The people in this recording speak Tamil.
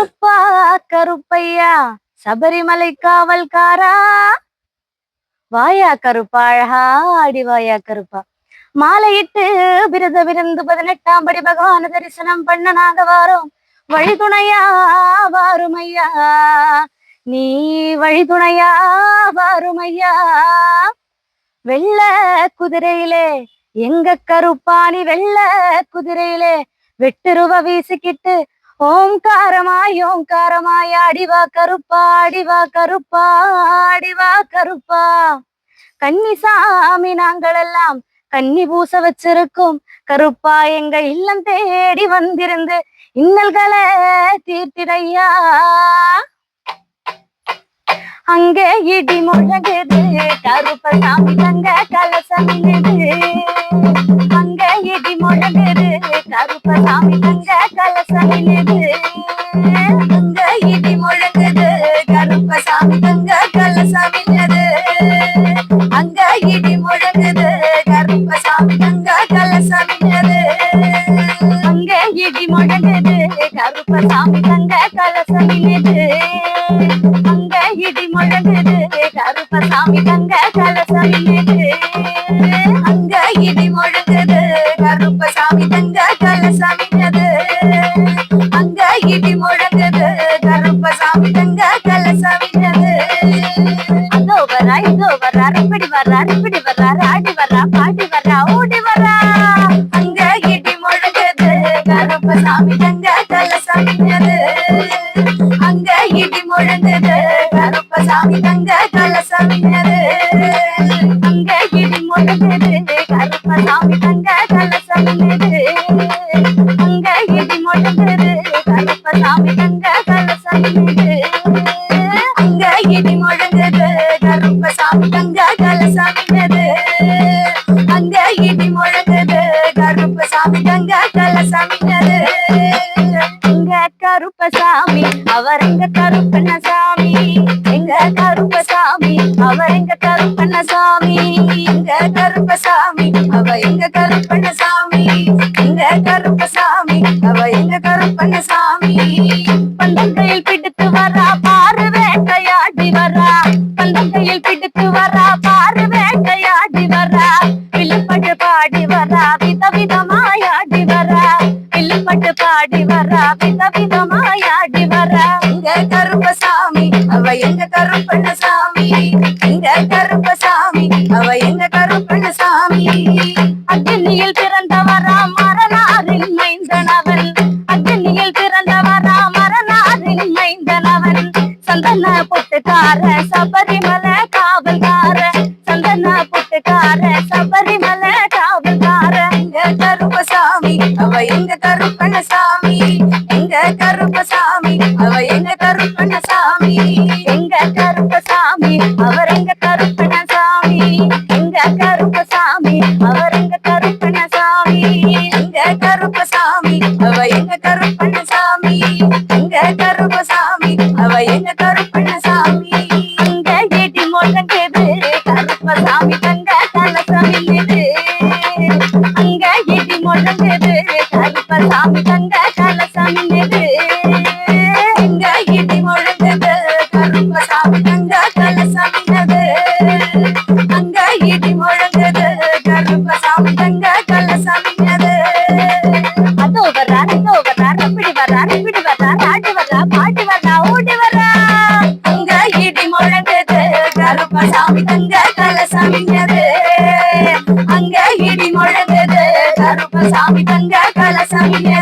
கருப்பா கருப்பையா சபரிமலை காவல்காரா, வாயா கருப்பா அழகா அடிவாயா கருப்பா. மாலையிட்டு விரந்து 18ஆம் படி பகவான தரிசனம் பண்ண நாங்க வாரோம். வழிதுணையா வாருமையா, நீ வழிதுணையா வாருமையா. வெள்ள குதிரையிலே எங்க கருப்பாணி, வெள்ள குதிரையிலே வெட்டுருவ வீசிக்கிட்டு ஓங்காரமாய் அடிவா கருப்பா, அடிவா கருப்பா, அடிவா கருப்பா. கன்னிசாமி நாங்களெல்லாம் கன்னி பூச வச்சிருக்கோம். கருப்பா எங்க இல்லம் தேடி வந்திருந்து இன்னல்களை தீர்த்திடையா. அங்கே இடி முழங்குது கருப்பசாமி தங்க கலசமிடுது. அங்க இடி முழங்குது கருப்பசாமி தங்க கலசமிடுது. அங்க இடி முழங்குது கருப்பசாமி தங்க கலசமிடுது. அங்க இடி முழங்குது கருப்பசாமி தங்க கலசமிடுது. அங்க இடி முழங்குது கருப்பசாமி தங்க கலசமிடுது. அங்க இடி முழங்குது கருப்பசாமி தங்க கலசமிடுது. அங்க இடி முழங்குது கருப்பசாமி தங்க கலசமிடுது. அங்க இடி முழங்குது கருப்பசாமி தங்க கலசமிடுது. அதோ வரா இதோ வரா, இப்படி வர்றாரு, ஆடி வர்றா, பாடி வர்றா, ஓடி வர்றா. அங்க இடி முழங்குது கருப்பசாமி தங்க கலசமிடுது. அங்க இடி முழங்குது கருப்பசாமி தங்க கலசமிடுது. அங்க இடி முழங்குது கருப்பசாமி தங்க கலசமிடுது. அங்க இடி முழங்குது கருப்பசாமி தங்க கலசமிடுது. அங்க இடி முழங்குது கருப்பசாமி தங்க கலசமிடுது. அங்க இடி முழங்குது கருப்பசாமி தங்க கலசமிடுது. எங்க கருப்பசாமி அவர் எங்க கருப்பண்ணசாமி, எங்க கருப்பசாமி அவர் எங்க கருப்பண்ணசாமி. எங்க கருப்பசாமி அவ எங்க கருப்பண்ணசாமி, எங்க கருப்பசாமி அவ எங்க கருப்பண்ணசாமி. பந்தங்கையில் பிடித்து வரா பாரு வேட்டையாடி வரா, பந்தங்கையில் பிடித்து வரா பாரு வேட்டையாடி வரா. வில்லுப்பட்டு பாடி வரா விதவிதமாயாடி வரா, வில்லுப்பட்டு பாடி வரா விதவிதமாயாடி வரா. எங்க கருப்பசாமி அவ எங்க கருப்பண்ணசாமி, எங்க கருப்பசாமி அவ எங்க கருப்பண்ணசாமி. அக்னியில் பிறந்தவரா மரணாரின் மைந்தனவன், அக்னியில் பிறந்தவரா மரணாரின் மைந்தனவன். சந்தன பொட்டுக்கார சபரிமலை காவல்கார, சந்தன பொட்டுக்கார சபரிமலை காவல்கார. எங்க கருப்பசாமி அவ எங்க கருப்பண்ணசாமி, எங்க கருப்பசாமி அவ எங்க கருப்பண்ணசாமி. எங்க கருப்பசாமி அவர் எங்க கருப்பண்ணசாமி, எங்க கருப்பசாமி அவர் எங்க கருப்பண்ணசாமி. எங்க கருப்பசாமி அவ எங்க கருப்பண்ணசாமி, எங்க கருப்பசாமி அவ எங்க கருப்பண்ணசாமி. அங்க இடி முழங்குது கருப்பசாமி தங்க கலசமிடுது. அங்க இடி முழங்குது கருப்பசாமி தங்க கலசமிடுது. எங்க இடி முழங்குது கருப்பசாமி தங்க கலசமிடுது. அங்க இடி முழங்குது கருப்பசாமி தங்க கலசமிடுது. அதோ வர்றாரு இதோ வர்றாரு, இப்படி வர்றாரு, ஆடி வர்றா, பாடி வர்றா, ஓடி வர்றா. அங்க இடி முழங்குது கருப்பசாமி தங்க கருப்பசாமி தங்க கலசமிடுது.